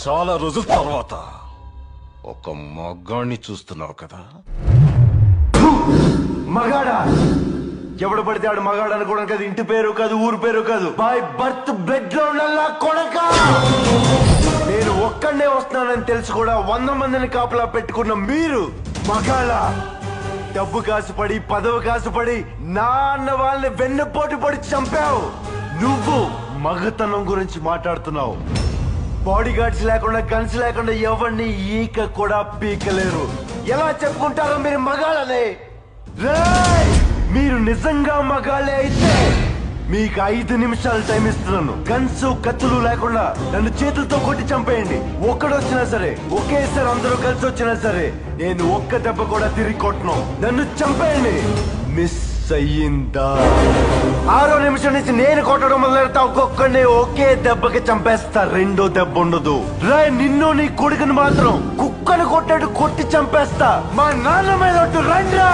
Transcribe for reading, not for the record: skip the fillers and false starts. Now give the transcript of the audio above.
చాలా రోజుల తర్వాత ఒక మగాణ్ణి చూస్తున్నావు కదా. మగాడా? ఎవడు పడితే ఆడు మగాడు అనుకోవడం కాదు, ఇంటి పేరు కాదు, ఊరు పేరు కాదు, బై బర్త్ బ్లడ్ లో ఉన్న కొడక. నేను ఒక్కడనే వస్తున్నానని తెలుసు కూడా 100 మందిని కాపలా పెట్టుకున్న మీరు మగాళ్ళ? డబ్బు కాసుపడి పదవి కాసుపడి నా అన్న వాళ్ళని వెన్నపోటు పడి చంపావు. నువ్వు మగతనం గురించి మాట్లాడుతున్నావు. బాడీ గార్డ్స్ లేకుండా, గన్స్ లేకుండా ఎవరిని ఈక కూడా పీకలేరు. ఎలా చెప్పుకుంటారో మీరు మగాళ్ళనే? రేయ్, మీరు నిజంగా మగాళ్ళే అయితే మీకు 5 నిమిషాలు టైం ఇస్తున్నాను. గన్స్ కత్తులు లేకుండా నన్ను చేతులతో కొట్టి చంపేయండి. ఒక్కడొచ్చినా సరే, ఒకేసారి అందరూ కలిసి వచ్చినా సరే, నేను ఒక్క దెబ్బ కూడా తిరిగి కొట్టను. నన్ను చంపేయండి. మిస్ అయ్యిందా? 6వ నిమిషం నుంచి నేను కొట్టడం మొదలెడతా. ఒక్కొక్కడిని ఒకే దెబ్బకి చంపేస్తా. రెండో దెబ్బ ఉండదు. రాయ్, నిన్ను నీ కొడుకుని మాత్రం కుక్కను కొట్టాడు కొట్టి చంపేస్తా. మా నాన్న మీద రండ్రా.